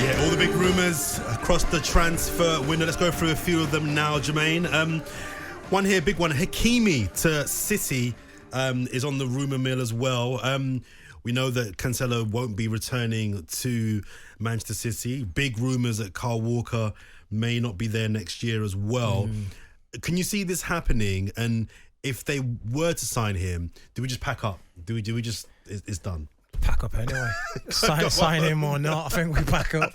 Yeah, all the big rumours across the transfer window. Let's go through a few of them now, Jermaine. One here, big one. Hakimi to City is on the rumour mill as well. We know that Cancelo won't be returning to Manchester City. Big rumours that Kyle Walker may not be there next year as well. Can you see this happening? And if they were to sign him, do we just pack up? Do we just, it's done? Pack up anyway. sign him or not, I think we pack up.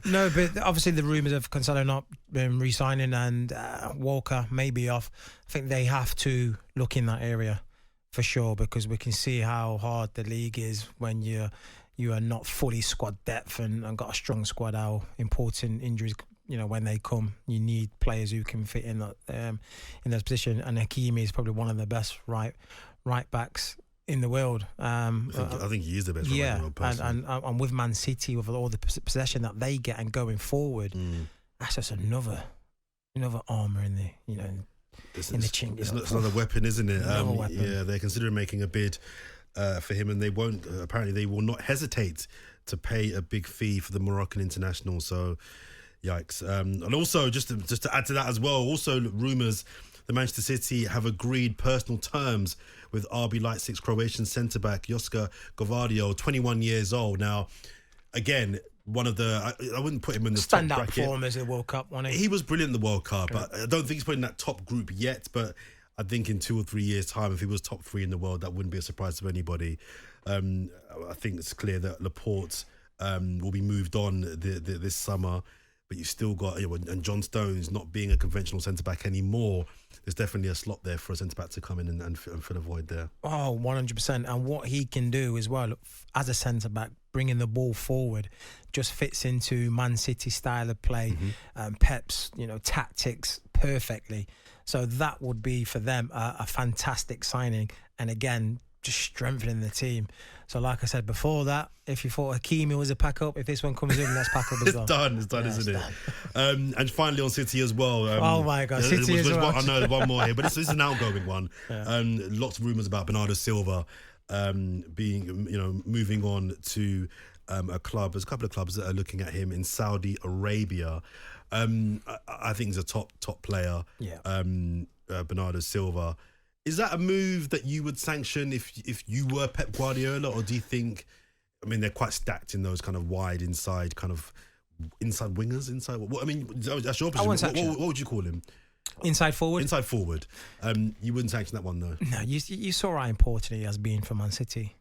No, but obviously the rumours of Cancelo not re-signing and Walker may be off. I think they have to look in that area for sure, because we can see how hard the league is when you are not fully squad depth and got a strong squad. How important injuries, when they come, you need players who can fit in that in those positions. And Hakimi is probably one of the best right backs in the world. I think he is the best. Yeah, right and with Man City, with all the possession that they get and going forward, that's just another armour in the in the chin. It's another weapon, isn't it? Weapon. Yeah, they're considering making a bid for him, and they won't. Apparently, they will not hesitate to pay a big fee for the Moroccan international. So, yikes! And also, just to add to that as well, also rumours that Manchester City have agreed personal terms with RB Leipzig's Croatian centre-back Joska Gvardiol, 21 years old. Now, again, one of the... I wouldn't put him in the top bracket. Stand-up form as the World Cup, wasn't he? He was brilliant in the World Cup. Yeah. I don't think he's put in that top group yet, but I think in 2 or 3 years' time, if he was top 3 in the world, that wouldn't be a surprise to anybody. I think it's clear that Laporte will be moved on this summer, but you've still got... and John Stones not being a conventional centre-back anymore, there's definitely a slot there for a centre-back to come in and fill a void there. Oh, 100%. And what he can do as well, as a centre-back, bringing the ball forward, just fits into Man City's style of play, Pep's, tactics perfectly. So that would be, for them, a fantastic signing. And again, just strengthening the team. So like I said before that, if you thought Hakimi was a pack-up, if this one comes in, let's pack up as well. It's done, isn't it? And finally on City as well. Oh my God, City as well. I know, there's one more here, but it's an outgoing one. Yeah. Lots of rumours about Bernardo Silva being, moving on to a club. There's a couple of clubs that are looking at him in Saudi Arabia. I think he's a top player. Yeah. Bernardo Silva. Is that a move that you would sanction if you were Pep Guardiola, or do you think? I mean, they're quite stacked in those kind of wide inside wingers. That's your position. What would you call him? Inside forward. Inside forward. You wouldn't sanction that one, though. No, you saw how important he has been for Man City.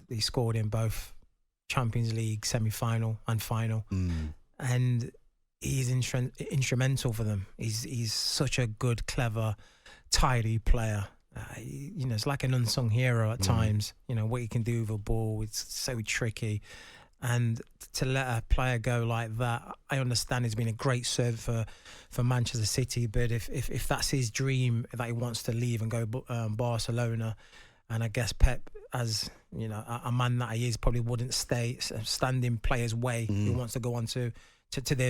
He scored in both Champions League semi-final and final, and he's instrumental for them. He's such a good, clever, tidy player. It's like an unsung hero at times. What he can do with a ball, it's so tricky. And to let a player go like that, I understand he's been a great servant for Manchester City, but if that's his dream, that he wants to leave and go Barcelona, and I guess Pep, as a man that he is, probably wouldn't stand in players' way. He wants to go on to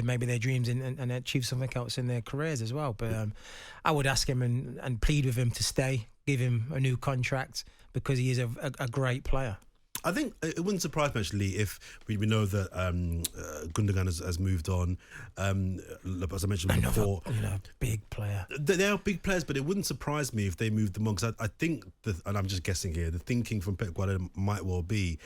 maybe their dreams and achieve something else in their careers as well. But I would ask him and plead with him to stay, give him a new contract, because he is a great player. I think it wouldn't surprise me, actually, if we know that Gundogan has moved on. As I mentioned before, big player. They are big players, but it wouldn't surprise me if they moved them on, because I think, and I'm just guessing here, the thinking from Pep Guardiola might well be,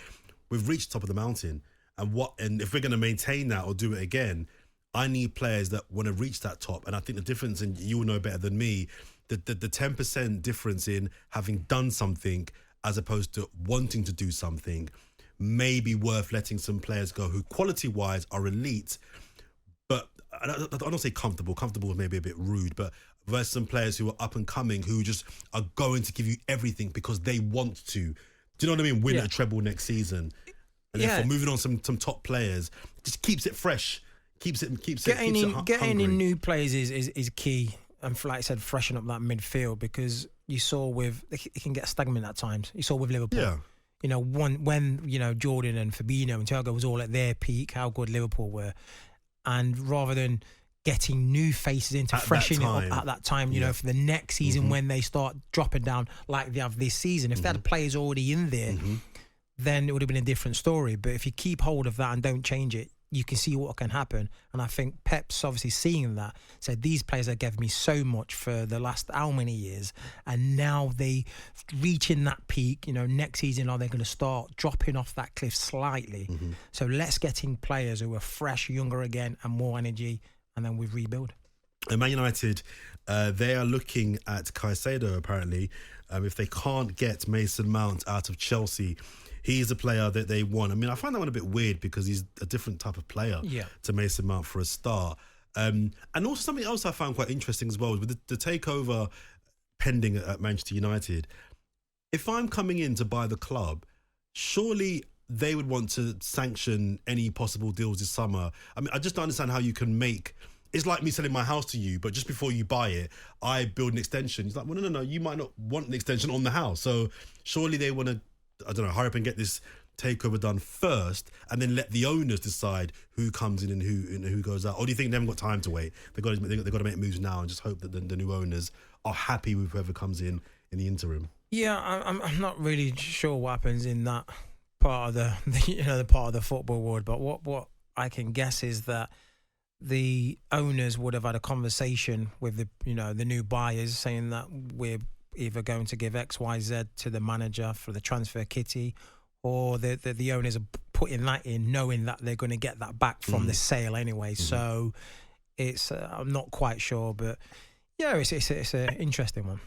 we've reached the top of the mountain, and if we're going to maintain that or do it again, I need players that want to reach that top. And I think the difference, and you'll know better than me, the 10% difference in having done something as opposed to wanting to do something may be worth letting some players go who quality-wise are elite, but I don't say comfortable may be a bit rude, but versus some players who are up and coming who just are going to give you everything because they want to. Do you know what I mean? Win a treble next season. And therefore moving on some top players just keeps it fresh, keeps it getting in new players is key. And like I said, freshen up that midfield, because you saw it can get stagnant at times. You saw with Liverpool. Yeah. When Jordan and Fabinho and Thiago was all at their peak, how good Liverpool were. And rather than getting new faces in to freshen it up at that time, for the next season when they start dropping down like they have this season, if they had players already in there, then it would have been a different story. But if you keep hold of that and don't change it, you can see what can happen. And I think Pep's obviously seeing that, said these players have given me so much for the last how many years, and now they reaching that peak. Next season are they going to start dropping off that cliff slightly? So let's get in players who are fresh, younger again, and more energy, and then we rebuild. And Man United, they are looking at Caicedo apparently. If they can't get Mason Mount out of Chelsea, he's a player that they want. I mean, I find that one a bit weird because he's a different type of player to Mason Mount for a start. And also something else I found quite interesting as well, with the takeover pending at Manchester United. If I'm coming in to buy the club, surely they would want to sanction any possible deals this summer. I mean, I just don't understand how you can make... It's like me selling my house to you, but just before you buy it, I build an extension. It's like, well, no, you might not want an extension on the house. So surely they want to, I don't know, hurry up and get this takeover done first, and then let the owners decide who comes in and who goes out. Or do you think they haven't got time to wait? They've got to make moves now and just hope that the new owners are happy with whoever comes in the interim? Yeah, I'm not really sure what happens in that part of the part of the football world. But what I can guess is that the owners would have had a conversation with the new buyers, saying that we're either going to give X, Y, Z to the manager for the transfer kitty, or the owners are putting that in, knowing that they're going to get that back from the sale anyway. So it's I'm not quite sure, but yeah, it's an interesting one.